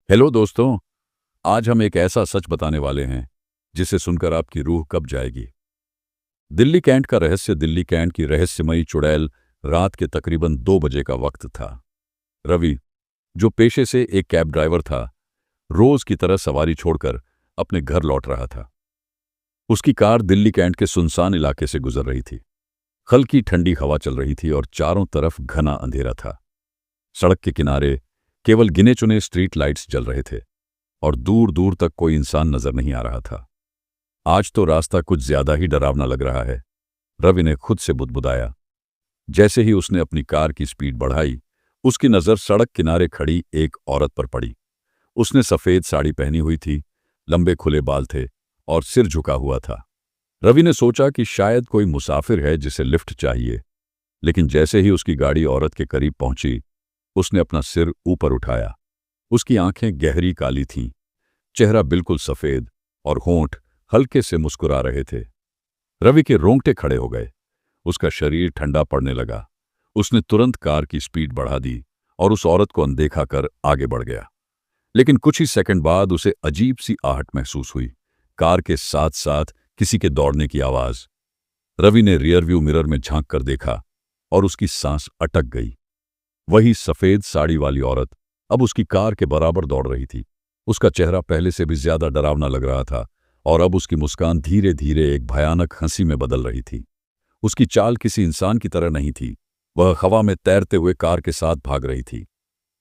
Hello दोस्तों। आज हम एक ऐसा सच बताने वाले हैं जिसे सुनकर आपकी रूह कब जाएगी। दिल्ली कैंट का रहस्य। दिल्ली कैंट की रहस्यमयी चुड़ैल। रात के तकरीबन 2 बजे का वक्त था। रवि, जो पेशे से एक कैब ड्राइवर था, रोज की तरह सवारी छोड़कर अपने घर लौट रहा था। उसकी कार दिल्ली कैंट के सुनसान इलाके से गुजर रही थी। हल्की ठंडी हवा चल रही थी और चारों तरफ घना अंधेरा था। सड़क के किनारे केवल गिने चुने स्ट्रीट लाइट्स जल रहे थे और दूर दूर तक कोई इंसान नजर नहीं आ रहा था। आज तो रास्ता कुछ ज्यादा ही डरावना लग रहा है, रवि ने खुद से बुदबुदाया। जैसे ही उसने अपनी कार की स्पीड बढ़ाई, उसकी नजर सड़क किनारे खड़ी एक औरत पर पड़ी। उसने सफेद साड़ी पहनी हुई थी, लंबे खुले बाल थे और सिर झुका हुआ था। रवि ने सोचा कि शायद कोई मुसाफिर है जिसे लिफ्ट चाहिए, लेकिन जैसे ही उसकी गाड़ी औरत के करीब पहुंची, उसने अपना सिर ऊपर उठाया। उसकी आंखें गहरी काली थीं, चेहरा बिल्कुल सफेद और होंठ हल्के से मुस्कुरा रहे थे। रवि के रोंगटे खड़े हो गए। उसका शरीर ठंडा पड़ने लगा। उसने तुरंत कार की स्पीड बढ़ा दी और उस औरत को अनदेखा कर आगे बढ़ गया। लेकिन कुछ ही सेकंड बाद उसे अजीब सी आहट महसूस हुई। कार के साथ साथ किसी के दौड़ने की आवाज। रवि ने रियरव्यू मिरर में झांक कर देखा और उसकी सांस अटक गई। वही सफेद साड़ी वाली औरत अब उसकी कार के बराबर दौड़ रही थी। उसका चेहरा पहले से भी ज्यादा डरावना लग रहा था और अब उसकी मुस्कान धीरे धीरे एक भयानक हंसी में बदल रही थी। उसकी चाल किसी इंसान की तरह नहीं थी, वह हवा में तैरते हुए कार के साथ भाग रही थी।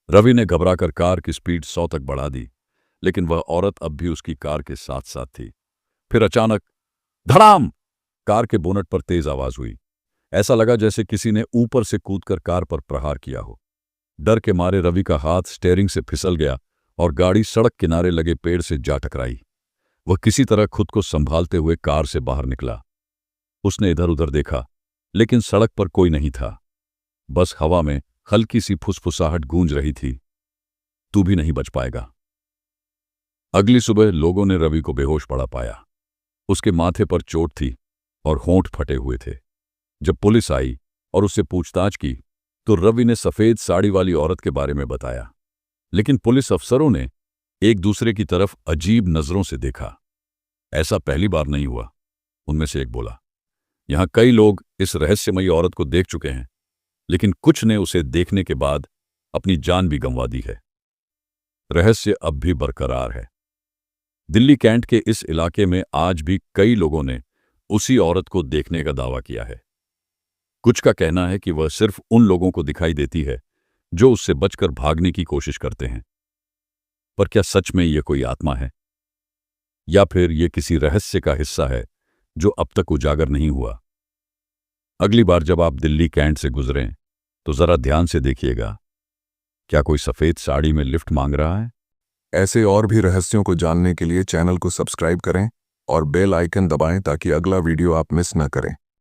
रवि ने घबराकर कार की स्पीड 100 तक बढ़ा दी, लेकिन वह औरत अब भी उसकी कार के साथ साथ थी। फिर अचानक धड़ाम! कार के बोनट पर तेज आवाज हुई। ऐसा लगा जैसे किसी ने ऊपर से कूदकर कार पर प्रहार किया हो। डर के मारे रवि का हाथ स्टीयरिंग से फिसल गया और गाड़ी सड़क किनारे लगे पेड़ से जा टकराई। वह किसी तरह खुद को संभालते हुए कार से बाहर निकला। उसने इधर उधर देखा, लेकिन सड़क पर कोई नहीं था। बस हवा में हल्की सी फुसफुसाहट गूंज रही थी, तू भी नहीं बच पाएगा। अगली सुबह लोगों ने रवि को बेहोश पड़ा पाया। उसके माथे पर चोट थी और होंठ फटे हुए थे। जब पुलिस आई और उससे पूछताछ की, तो रवि ने सफेद साड़ी वाली औरत के बारे में बताया। लेकिन पुलिस अफसरों ने एक दूसरे की तरफ अजीब नजरों से देखा। ऐसा पहली बार नहीं हुआ, उनमें से एक बोला। यहां कई लोग इस रहस्यमयी औरत को देख चुके हैं, लेकिन कुछ ने उसे देखने के बाद अपनी जान भी गंवा दी है। रहस्य अब भी बरकरार है। दिल्ली कैंट के इस इलाके में आज भी कई लोगों ने उसी औरत को देखने का दावा किया है। कुछ का कहना है कि वह सिर्फ उन लोगों को दिखाई देती है जो उससे बचकर भागने की कोशिश करते हैं। पर क्या सच में यह कोई आत्मा है, या फिर यह किसी रहस्य का हिस्सा है जो अब तक उजागर नहीं हुआ? अगली बार जब आप दिल्ली कैंट से गुजरें, तो जरा ध्यान से देखिएगा। क्या कोई सफेद साड़ी में लिफ्ट मांग रहा है? ऐसे और भी रहस्यों को जानने के लिए चैनल को सब्सक्राइब करें और बेल आइकन दबाएं ताकि अगला वीडियो आप मिस न करें।